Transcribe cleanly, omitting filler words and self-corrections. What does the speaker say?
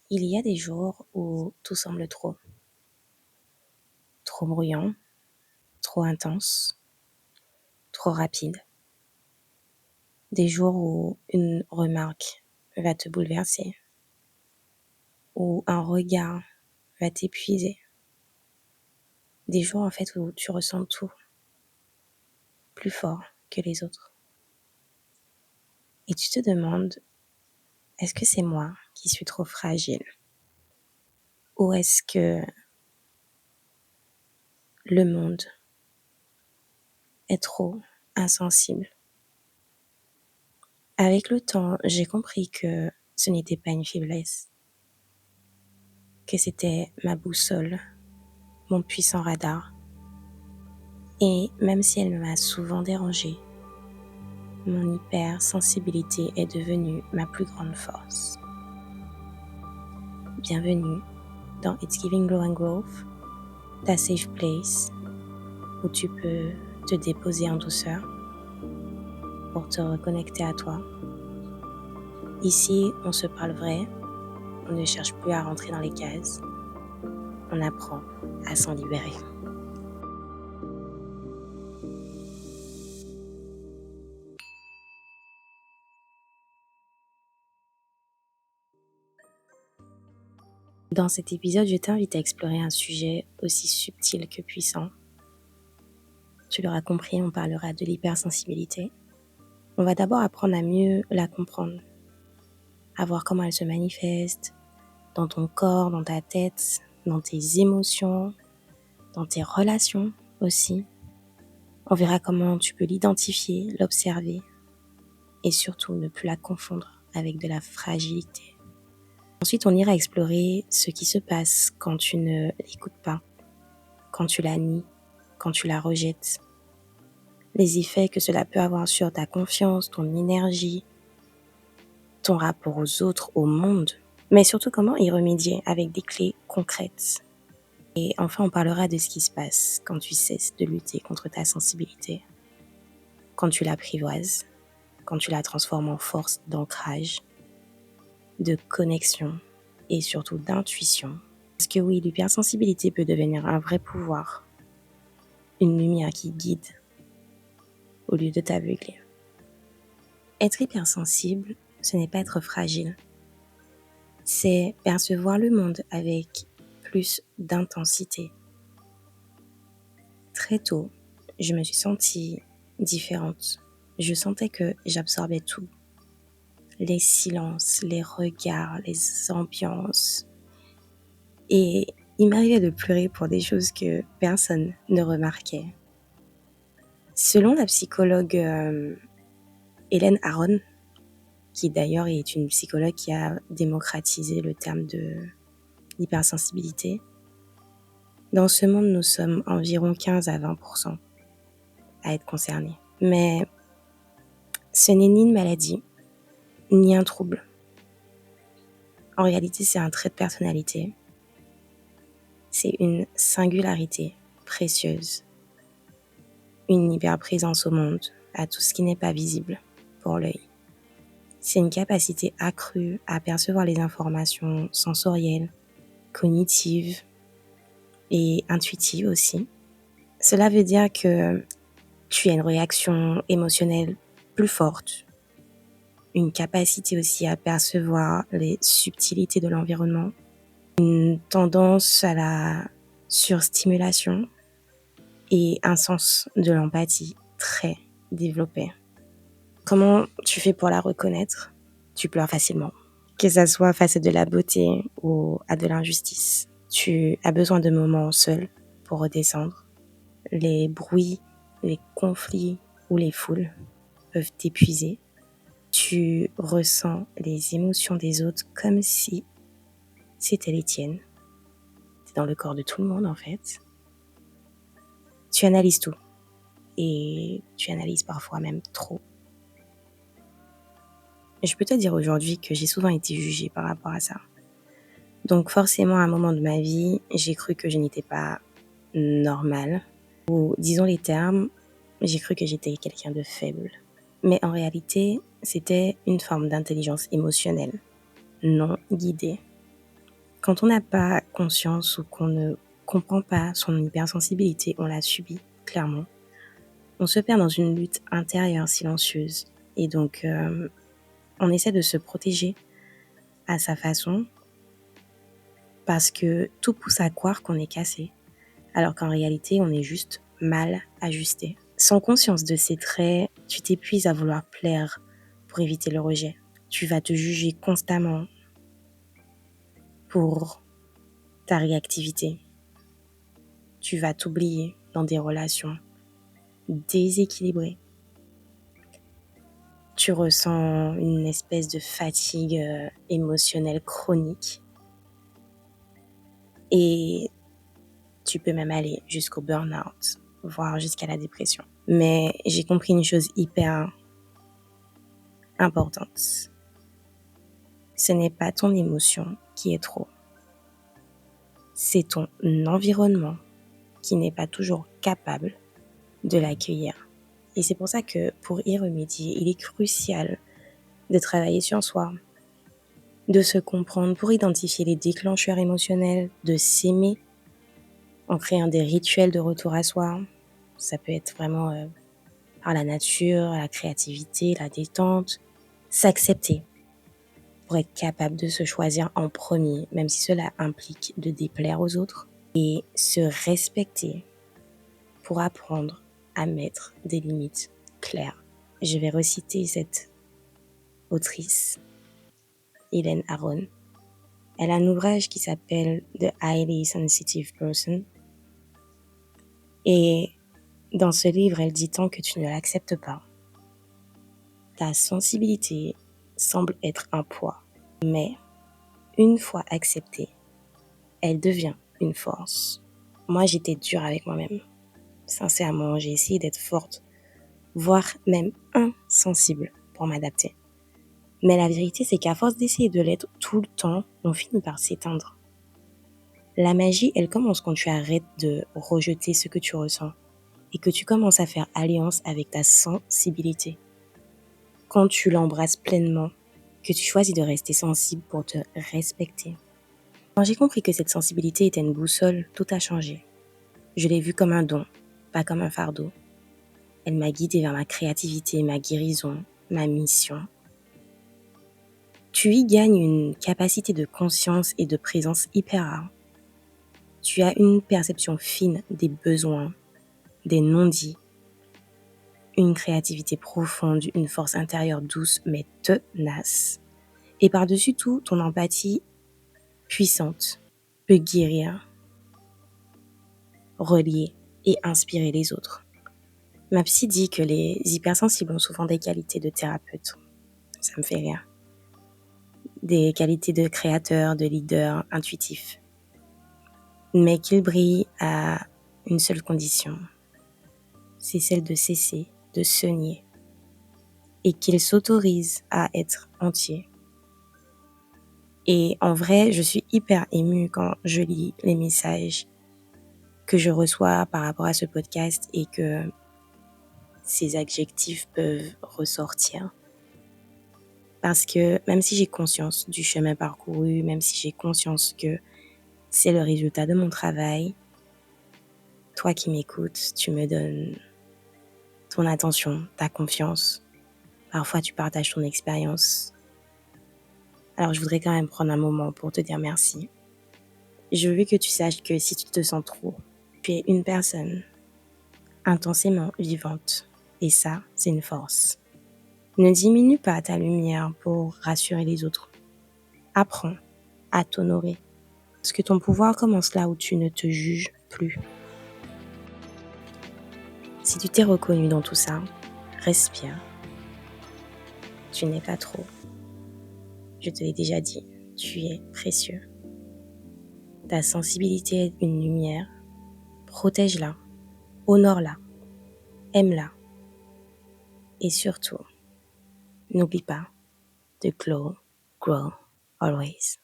Il y a des jours où tout semble trop bruyant, trop intense, trop rapide. Des jours où une remarque va te bouleverser, où un regard va t'épuiser. Des jours en fait où tu ressens tout plus fort que les autres. Et tu te demandes, est-ce que c'est moi qui suis trop fragile? Ou est-ce que le monde est trop insensible? Avec le temps, j'ai compris que ce n'était pas une faiblesse, que c'était ma boussole, mon puissant radar. Et même si elle m'a souvent dérangée, mon hypersensibilité est devenue ma plus grande force. Bienvenue dans It's Giving Glow and Growth, ta safe place où tu peux te déposer en douceur pour te reconnecter à toi. Ici, on se parle vrai, on ne cherche plus à rentrer dans les cases, on apprend à s'en libérer. Dans cet épisode, je t'invite à explorer un sujet aussi subtil que puissant. Tu l'auras compris, on parlera de l'hypersensibilité. On va d'abord apprendre à mieux la comprendre, à voir comment elle se manifeste dans ton corps, dans ta tête, dans tes émotions, dans tes relations aussi. On verra comment tu peux l'identifier, l'observer et surtout ne plus la confondre avec de la fragilité. Ensuite, on ira explorer ce qui se passe quand tu ne l'écoutes pas, quand tu la nies, quand tu la rejettes, les effets que cela peut avoir sur ta confiance, ton énergie, ton rapport aux autres, au monde, mais surtout comment y remédier avec des clés concrètes. Et enfin, on parlera de ce qui se passe quand tu cesses de lutter contre ta sensibilité, quand tu l'apprivoises, quand tu la transformes en force d'ancrage, de connexion et surtout d'intuition. Parce que oui, l'hypersensibilité peut devenir un vrai pouvoir, une lumière qui guide au lieu de t'aveugler. Être hypersensible, ce n'est pas être fragile, c'est percevoir le monde avec plus d'intensité. Très tôt, je me suis sentie différente. Je sentais que j'absorbais tout. Les silences, les regards, les ambiances. Et il m'arrivait de pleurer pour des choses que personne ne remarquait. Selon la psychologue Hélène Aron, qui d'ailleurs est une psychologue qui a démocratisé le terme de l'hypersensibilité, dans ce monde, nous sommes environ 15 à 20% à être concernés. Mais ce n'est ni une maladie, ni un trouble. En réalité, c'est un trait de personnalité. C'est une singularité précieuse. Une hyperprésence au monde, à tout ce qui n'est pas visible pour l'œil. C'est une capacité accrue à percevoir les informations sensorielles, cognitives et intuitives aussi. Cela veut dire que tu as une réaction émotionnelle plus forte, une capacité aussi à percevoir les subtilités de l'environnement, une tendance à la surstimulation et un sens de l'empathie très développé. Comment tu fais pour la reconnaître? Tu pleures facilement, que ça soit face à de la beauté ou à de l'injustice. Tu as besoin de moments seuls pour redescendre. Les bruits, les conflits ou les foules peuvent t'épuiser. Tu ressens les émotions des autres comme si c'était les tiennes. C'est dans le corps de tout le monde en fait. Tu analyses tout et tu analyses parfois même trop. Et je peux te dire aujourd'hui que j'ai souvent été jugée par rapport à ça. Donc forcément à un moment de ma vie, j'ai cru que je n'étais pas normale. Ou disons les termes, j'ai cru que j'étais quelqu'un de faible. Mais en réalité, c'était une forme d'intelligence émotionnelle, non guidée. Quand on n'a pas conscience ou qu'on ne comprend pas son hypersensibilité, on la subit, clairement, on se perd dans une lutte intérieure silencieuse. Et donc, on essaie de se protéger à sa façon parce que tout pousse à croire qu'on est cassé, alors qu'en réalité, on est juste mal ajusté. Sans conscience de ces traits, tu t'épuises à vouloir plaire pour éviter le rejet. Tu vas te juger constamment pour ta réactivité. Tu vas t'oublier dans des relations déséquilibrées. Tu ressens une espèce de fatigue émotionnelle chronique et tu peux même aller jusqu'au burn-out, voire jusqu'à la dépression. Mais j'ai compris une chose hyper importante. Ce n'est pas ton émotion qui est trop. C'est ton environnement qui n'est pas toujours capable de l'accueillir. Et c'est pour ça que pour y remédier, il est crucial de travailler sur soi, de se comprendre pour identifier les déclencheurs émotionnels, de s'aimer en créant des rituels de retour à soi. Ça peut être vraiment par la nature, la créativité, la détente. S'accepter pour être capable de se choisir en premier, même si cela implique de déplaire aux autres. Et se respecter pour apprendre à mettre des limites claires. Je vais reciter cette autrice, Hélène Aron. Elle a un ouvrage qui s'appelle The Highly Sensitive Person. Et dans ce livre, elle dit tant que tu ne l'acceptes pas, ta sensibilité semble être un poids. Mais une fois acceptée, elle devient une force. Moi, j'étais dure avec moi-même. Sincèrement, j'ai essayé d'être forte, voire même insensible pour m'adapter. Mais la vérité, c'est qu'à force d'essayer de l'être tout le temps, on finit par s'éteindre. La magie, elle commence quand tu arrêtes de rejeter ce que tu ressens et que tu commences à faire alliance avec ta sensibilité. Quand tu l'embrasses pleinement, que tu choisis de rester sensible pour te respecter. Quand j'ai compris que cette sensibilité était une boussole, tout a changé. Je l'ai vue comme un don, pas comme un fardeau. Elle m'a guidée vers ma créativité, ma guérison, ma mission. Tu y gagnes une capacité de conscience et de présence hyper rare. Tu as une perception fine des besoins, des non-dits, une créativité profonde, une force intérieure douce mais tenace. Et par-dessus tout, ton empathie puissante peut guérir, relier et inspirer les autres. Ma psy dit que les hypersensibles ont souvent des qualités de thérapeute. Ça me fait rire. Des qualités de créateur, de leader, intuitif. Mais qu'ils brillent à une seule condition. C'est celle de cesser de se nier. Et qu'ils s'autorisent à être entiers. Et en vrai, je suis hyper émue quand je lis les messages que je reçois par rapport à ce podcast et que ces adjectifs peuvent ressortir. Parce que même si j'ai conscience du chemin parcouru, même si j'ai conscience que c'est le résultat de mon travail, toi qui m'écoutes, tu me donnes ton attention, ta confiance. Parfois, tu partages ton expérience. Alors, je voudrais quand même prendre un moment pour te dire merci. Je veux que tu saches que si tu te sens trop, tu es une personne intensément vivante. Et ça, c'est une force. Ne diminue pas ta lumière pour rassurer les autres. Apprends à t'honorer. Parce que ton pouvoir commence là où tu ne te juges plus. Si tu t'es reconnu dans tout ça, respire. Tu n'es pas trop. Je te l'ai déjà dit, tu es précieux. Ta sensibilité est une lumière. Protège-la, honore-la, aime-la. Et surtout, n'oublie pas de glow, grow, always.